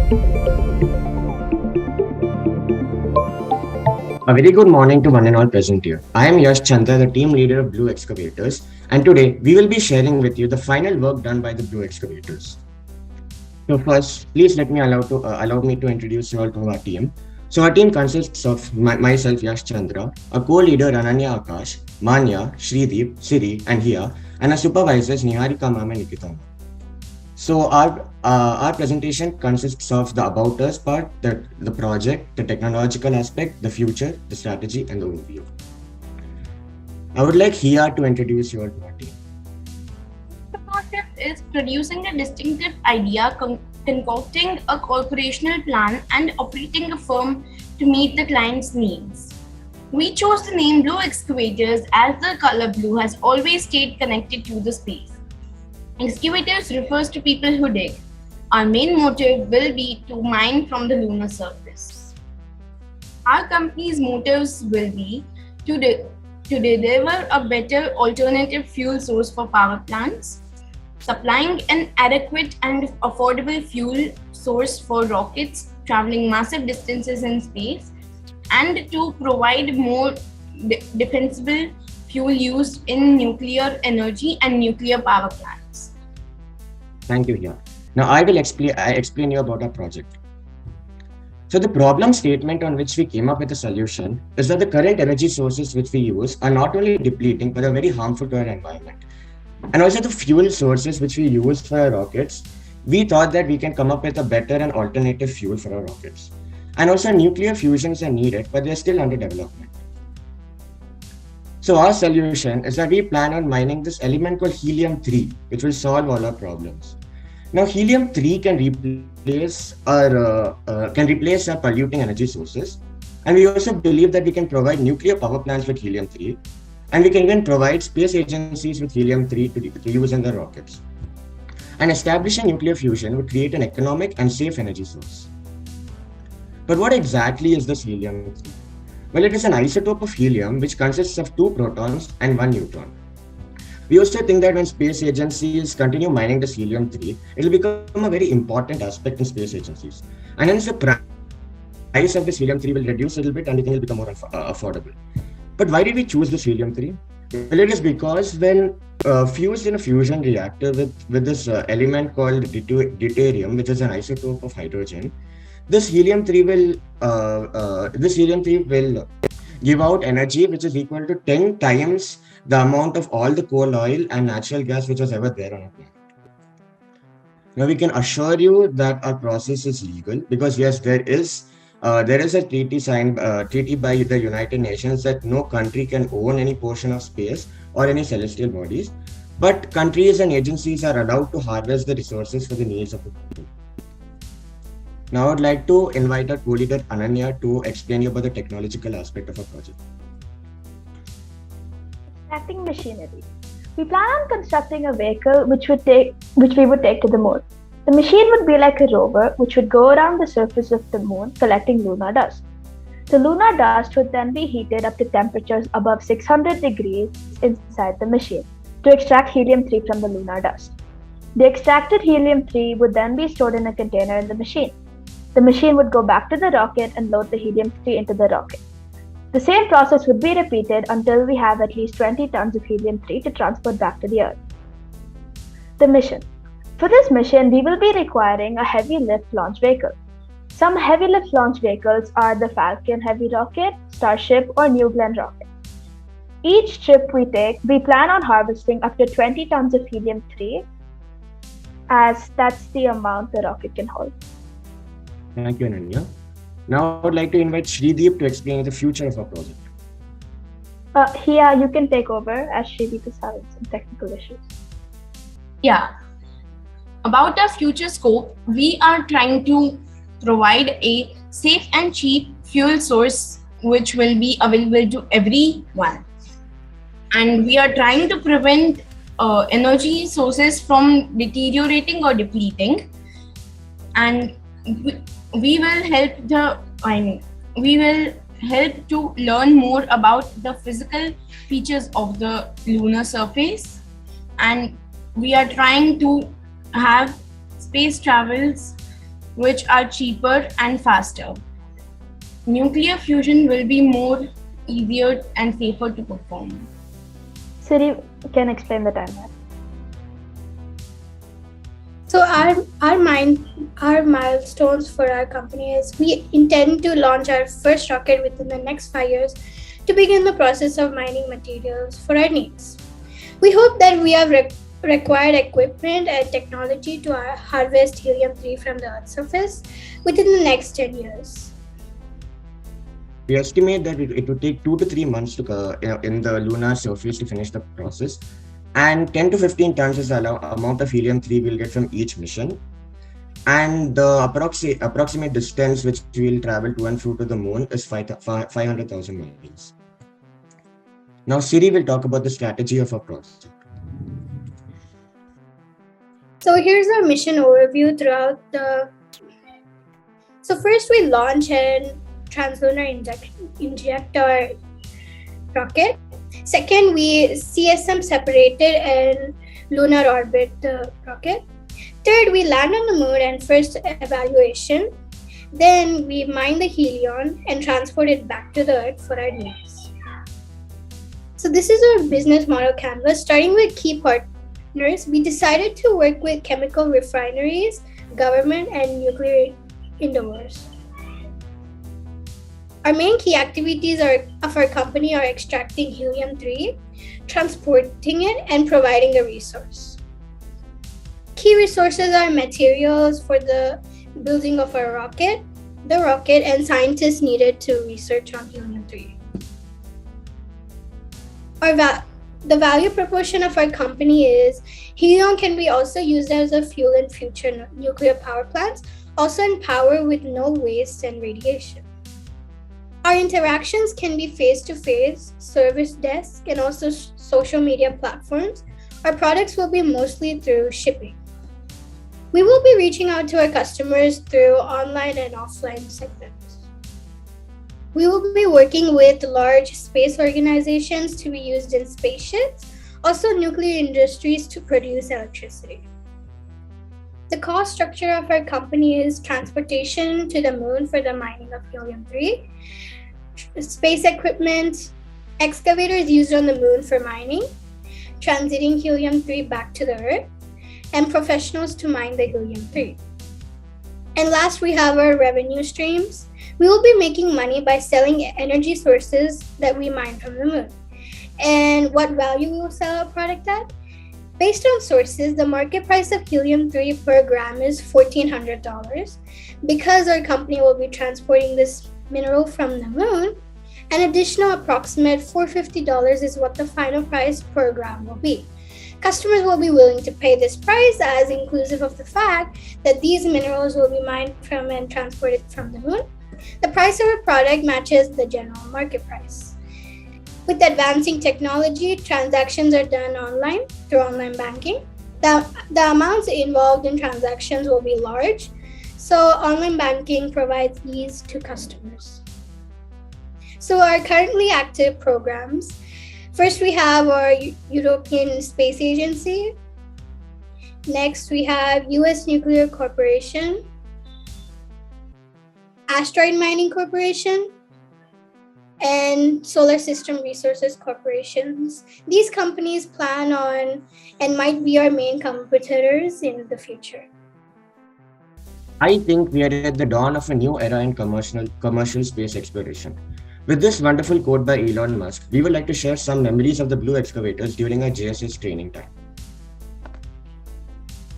A very good morning to one and all present here. I am Yash Chandra, the team leader of Blue Excavators, and today we will be sharing with you the final work done by the Blue Excavators. So first, please let me allow me to introduce you all to our team. So our team consists of myself, Yash Chandra, a co-leader Ananya Akash, Manya, Shrideep, Siri, and Hia, and our supervisors Niharika Ma'am and Nikita Ma'am. So our presentation consists of the about us part, the project, the technological aspect, the future, the strategy, and the overview. I would like Hia to introduce your team. The concept is producing a distinctive idea, concocting a corporational plan, and operating a firm to meet the client's needs. We chose the name Blue Excavators as the color blue has always stayed connected to the space. Excavators refers to people who dig. Our main motive will be to mine from the lunar surface. Our company's motives will be to deliver a better alternative fuel source for power plants, supplying an adequate and affordable fuel source for rockets traveling massive distances in space, and to provide more defensible fuel used in nuclear energy and nuclear power plants. Thank you, Hia. Now I will explain you about our project. So the problem statement on which we came up with a solution is that the current energy sources which we use are not only depleting but are very harmful to our environment. And also the fuel sources which we use for our rockets, we thought that we can come up with a better and alternative fuel for our rockets. And also nuclear fusions are needed, but they're still under development. So our solution is that we plan on mining this element called helium-3, which will solve all our problems. Now, helium-3 can replace our polluting energy sources, and we also believe that we can provide nuclear power plants with helium-3, and we can even provide space agencies with helium-3 to use in their rockets. And establishing nuclear fusion would create an economic and safe energy source. But what exactly is this helium-3? Well, it is an isotope of helium which consists of 2 protons and 1 neutron. We also think that when space agencies continue mining this helium-3, it will become a very important aspect in space agencies. And hence the price of this helium-3 will reduce a little bit and it will become more affordable. But why did we choose this helium-3? Well, it is because when fused in a fusion reactor with this element called deuterium, which is an isotope of hydrogen, this helium-3 will give out energy which is equal to 10 times the amount of all the coal, oil, and natural gas which was ever there on our planet. Now we can assure you that our process is legal because yes, there is a treaty by the United Nations that no country can own any portion of space or any celestial bodies, but countries and agencies are allowed to harvest the resources for the needs of the people. Now I would like to invite our co-leader Ananya to explain you about the technological aspect of our project. Extracting machinery. We plan on constructing a vehicle which we would take to the moon. The machine would be like a rover which would go around the surface of the moon collecting lunar dust. The lunar dust would then be heated up to temperatures above 600 degrees inside the machine to extract helium-3 from the lunar dust. The extracted helium-3 would then be stored in a container in the machine. The machine would go back to the rocket and load the helium-3 into the rocket. The same process would be repeated until we have at least 20 tons of helium-3 to transport back to the Earth. The mission. For this mission, we will be requiring a heavy lift launch vehicle. Some heavy lift launch vehicles are the Falcon Heavy rocket, Starship, or New Glenn rocket. Each trip we take, we plan on harvesting up to 20 tons of helium-3, as that's the amount the rocket can hold. Thank you, Ananya. Now I would like to invite Shrideep to explain the future of our project. Hia, you can take over as Shrideep is having some technical issues. Yeah. About our future scope, we are trying to provide a safe and cheap fuel source which will be available to everyone. And we are trying to prevent energy sources from deteriorating or depleting. And we will help to learn more about the physical features of the lunar surface, and we are trying to have space travels which are cheaper and faster. Nuclear fusion will be more easier and safer to perform. Siri can explain the timeline. So our milestones for our company is we intend to launch our first rocket within the next 5 years to begin the process of mining materials for our needs. We hope that we have required equipment and technology to harvest helium-3 from the Earth's surface within the next 10 years. We estimate that it would take 2 to 3 months in the lunar surface to finish the process, and 10 to 15 tons is the amount of helium-3 we'll get from each mission. And the approximate distance which we'll travel to and fro to the moon is 500,000 miles. Now Siri will talk about the strategy of our project. So here's our mission overview throughout So first we launch and translunar inject our rocket. Second, we CSM separated and lunar orbit the rocket. Third, we land on the moon and first evaluation. Then we mine the helium and transport it back to the Earth for our needs. So this is our business model canvas. Starting with key partners, we decided to work with chemical refineries, government, and nuclear endeavors. Our main key activities of our company are extracting helium-3, transporting it, and providing a resource. Key resources are materials for the building of our rocket, the rocket, and scientists needed to research on helium-3. The value proportion of our company is helium can be also used as a fuel in future nuclear power plants, also in power with no waste and radiation. Our interactions can be face-to-face, service desk, and also social media platforms. Our products will be mostly through shipping. We will be reaching out to our customers through online and offline segments. We will be working with large space organizations to be used in spaceships, also nuclear industries to produce electricity. The cost structure of our company is transportation to the moon for the mining of helium-3, space equipment, excavators used on the moon for mining, transiting helium-3 back to the Earth, and professionals to mine the helium-3. And last, we have our revenue streams. We will be making money by selling energy sources that we mine from the moon. And what value we will sell our product at? Based on sources, the market price of helium-3 per gram is $1,400. Because our company will be transporting this mineral from the moon, an additional approximate $450 is what the final price per gram will be. Customers will be willing to pay this price as inclusive of the fact that these minerals will be mined from and transported from the moon. The price of a product matches the general market price. With advancing technology, transactions are done online through online banking. The amounts involved in transactions will be large, so online banking provides ease to customers. So our currently active programs, first we have our European Space Agency. Next we have US Nuclear Corporation, Asteroid Mining Corporation, and Solar System Resources Corporations. These companies plan on and might be our main competitors in the future. I think we are at the dawn of a new era in commercial space exploration. With this wonderful quote by Elon Musk, we would like to share some memories of the Blue excavators during our JSS training time.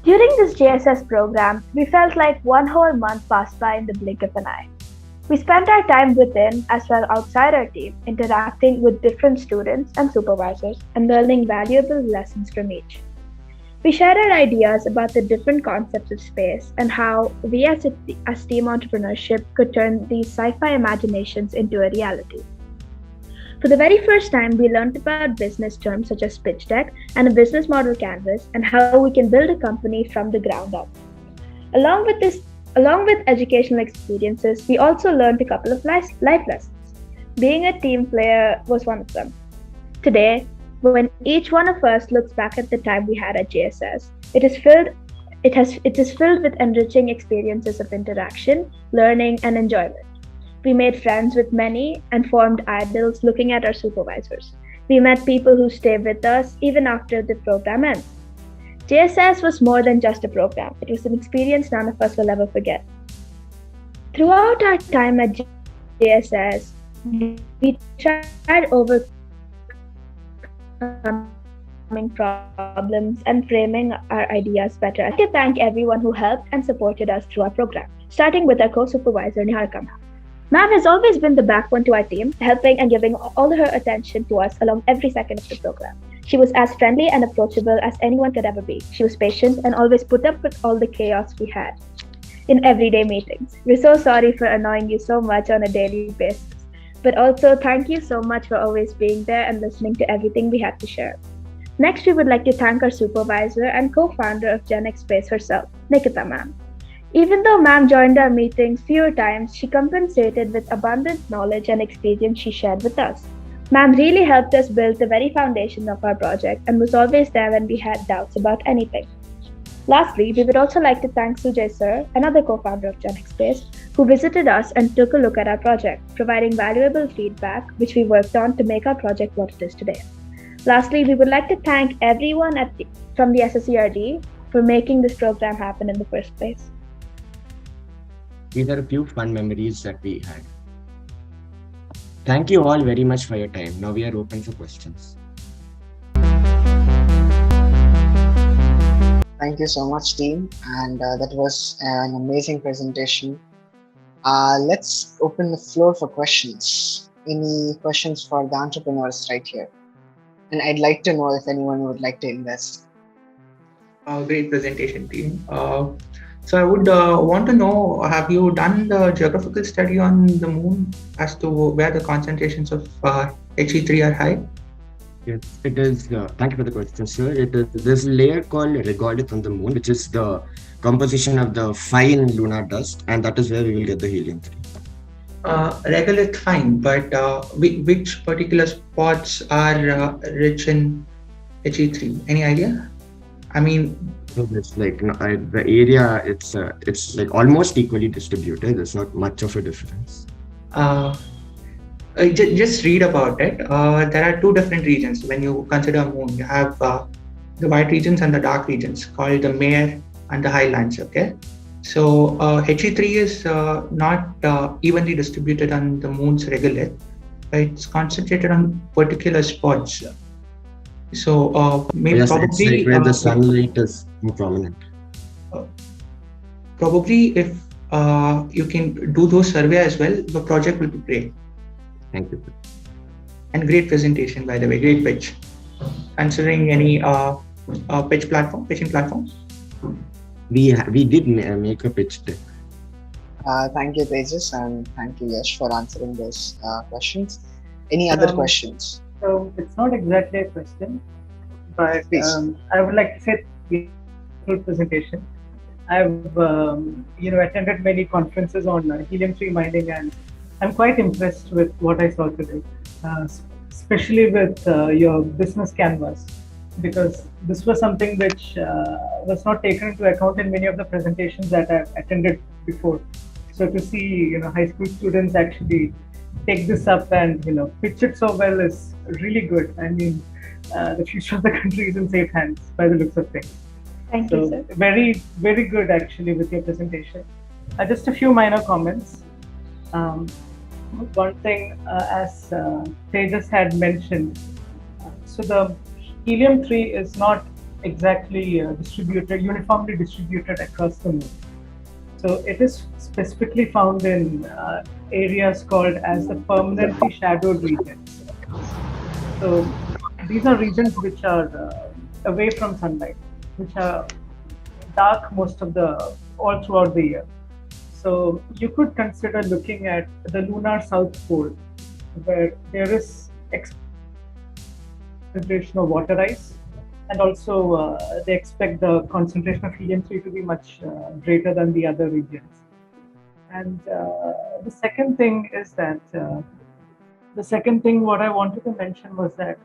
During this JSS program, we felt like one whole month passed by in the blink of an eye. We spent our time within as well outside our team, interacting with different students and supervisors and learning valuable lessons from each. We shared our ideas about the different concepts of space and how we as team entrepreneurship could turn these sci-fi imaginations into a reality. For the very first time, we learned about business terms such as pitch deck and a business model canvas and how we can build a company from the ground up. Along with educational experiences, we also learned a couple of life lessons. Being a team player was one of them. Today, when each one of us looks back at the time we had at JSS, it is filled It is filled with enriching experiences of interaction, learning, and enjoyment. We made friends with many and formed idols looking at our supervisors. We met people who stay with us even after the program ends. JSS was more than just a program, it was an experience none of us will ever forget. Throughout our time at JSS, we tried overcoming problems and framing our ideas better. I'd like to thank everyone who helped and supported us through our program, starting with our co-supervisor Niharika Ma'am. Ma'am has always been the backbone to our team, helping and giving all her attention to us along every second of the program. She was as friendly and approachable as anyone could ever be. She was patient and always put up with all the chaos we had in everyday meetings. We're so sorry for annoying you so much on a daily basis. But also, thank you so much for always being there and listening to everything we had to share. Next, we would like to thank our supervisor and co founder of Genex Space herself, Nikita ma'am. Even though ma'am joined our meetings fewer times, she compensated with abundant knowledge and experience she shared with us. Ma'am really helped us build the very foundation of our project and was always there when we had doubts about anything. Lastly, we would also like to thank Sujay sir, another co-founder of Genex Space, who visited us and took a look at our project, providing valuable feedback which we worked on to make our project what it is today. Lastly, we would like to thank everyone from the SSERD for making this program happen in the first place. These are a few fun memories that we had. Thank you all very much for your time. Now we are open for questions. Thank you so much, team. And that was an amazing presentation. Let's open the floor for questions. Any questions for the entrepreneurs right here? And I'd like to know if anyone would like to invest. Great presentation, team. So I would want to know, have you done the geographical study on the moon as to where the concentrations of He3 are high? Yes, it is. Thank you for the question, sir. There's a layer called regolith on the moon, which is the composition of the fine lunar dust, and that is where we will get the helium-3. Regolith, fine, but which particular spots are rich in He3? Any idea? I mean, it's like the area. It's like almost equally distributed. There's not much of a difference. Just read about it. There are two different regions when you consider moon. You have the white regions and the dark regions called the mare and the highlands. Okay, so He3 is not evenly distributed on the moon's regolith. It's concentrated on particular spots. So maybe yes, probably it's like where the sunlight is more prominent. Probably if you can do those survey as well, the project will be great. Thank you. And great presentation, by the way, great pitch. Considering any pitching platform? We did make a pitch deck. Thank you, Tejas, and thank you, Yash, for answering those questions. Any other questions? So it's not exactly a question, but I would like to say good presentation. I've attended many conferences on helium-3 mining, and I'm quite impressed with what I saw today, especially with your business canvas, because this was something which was not taken into account in many of the presentations that I've attended before. So to see high school students actually take this up and pitch it so well is really good. I mean, the future of the country is in safe hands by the looks of things. Thank you, sir. Very, very good actually with your presentation. Just a few minor comments. One thing, as Tejas had mentioned, so the helium-3 is not exactly uniformly distributed across the moon. So it is specifically found in areas called as the permanently shadowed regions. So these are regions which are away from sunlight, which are dark all throughout the year. So you could consider looking at the lunar south pole, where there is concentration of water ice, and also they expect the concentration of helium-3 to be much greater than the other regions. And the second thing is that what I wanted to mention was that,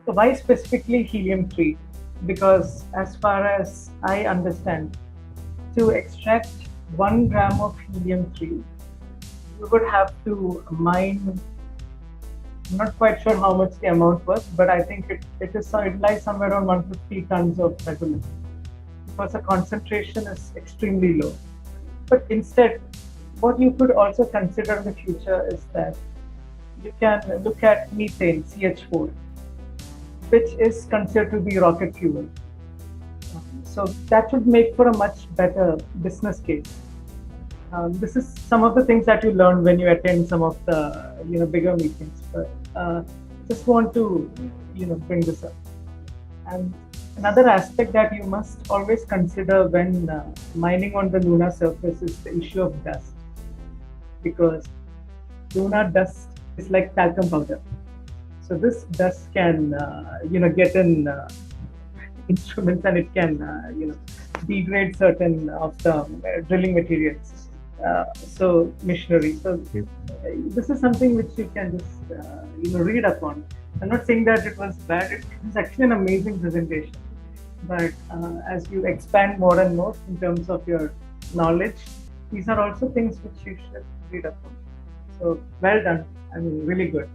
why specifically helium-3? because as far as I understand, to extract 1 gram of helium-3, you would have to mine. I'm not quite sure how much the amount was, but I think it lies somewhere around 150 tons of resonance, because the concentration is extremely low. But instead, what you could also consider in the future is that you can look at methane, CH4, which is considered to be rocket fuel. So that would make for a much better business case. This is some of the things that you learn when you attend some of the bigger meetings. But just want to bring this up. And another aspect that you must always consider when mining on the lunar surface is the issue of dust, because lunar dust is like talcum powder. So this dust can get in instruments, and it can degrade certain of the drilling materials. So machinery. So this is something which you can just read up on. I'm not saying that it was bad. It was actually an amazing presentation. But as you expand more and more in terms of your knowledge, these are also things which you should read up on. So well done. I mean, really good.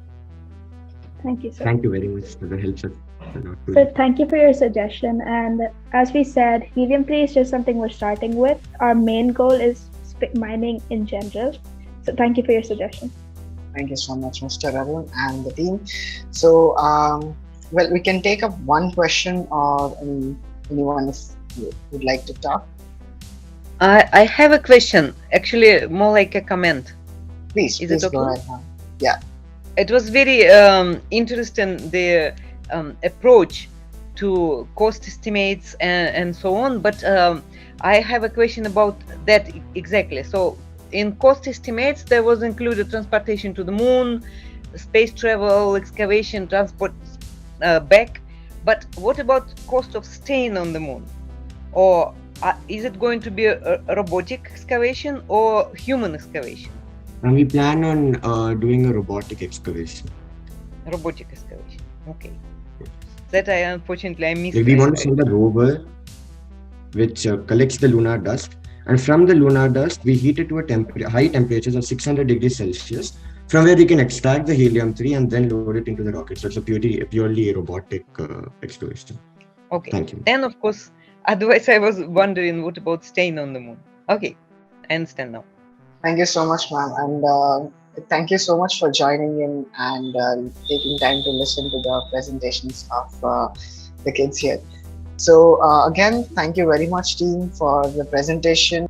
Thank you, sir. Thank you very much. That helps us a lot. So thank you for your suggestion. And as we said, helium-3 is just something we're starting with. Our main goal is mining in general. So thank you for your suggestion. Thank you so much, Mr. Arun and the team. So, well, we can take up one question, or anyone if you would like to talk. I have a question, actually more like a comment. Please it okay? Go ahead. Yeah. It was very interesting, the approach to cost estimates and so on, but I have a question about that exactly. So in cost estimates, there was included transportation to the moon, space travel, excavation, transport back. But what about cost of staying on the moon? Or is it going to be a robotic excavation or human excavation? And we plan on doing a robotic excavation. Robotic excavation, okay. That unfortunately I missed. We want to send a rover which collects the lunar dust, and from the lunar dust we heat it to a high temperatures of 600 degrees Celsius, from where we can extract the helium-3 and then load it into the rocket. So it's a purely robotic excavation. Okay. Thank you. And of course, otherwise I was wondering what about staying on the moon. Okay, I understand now. Thank you so much, ma'am, and thank you so much for joining in and taking time to listen to the presentations of the kids here. So again, thank you very much, team, for the presentation.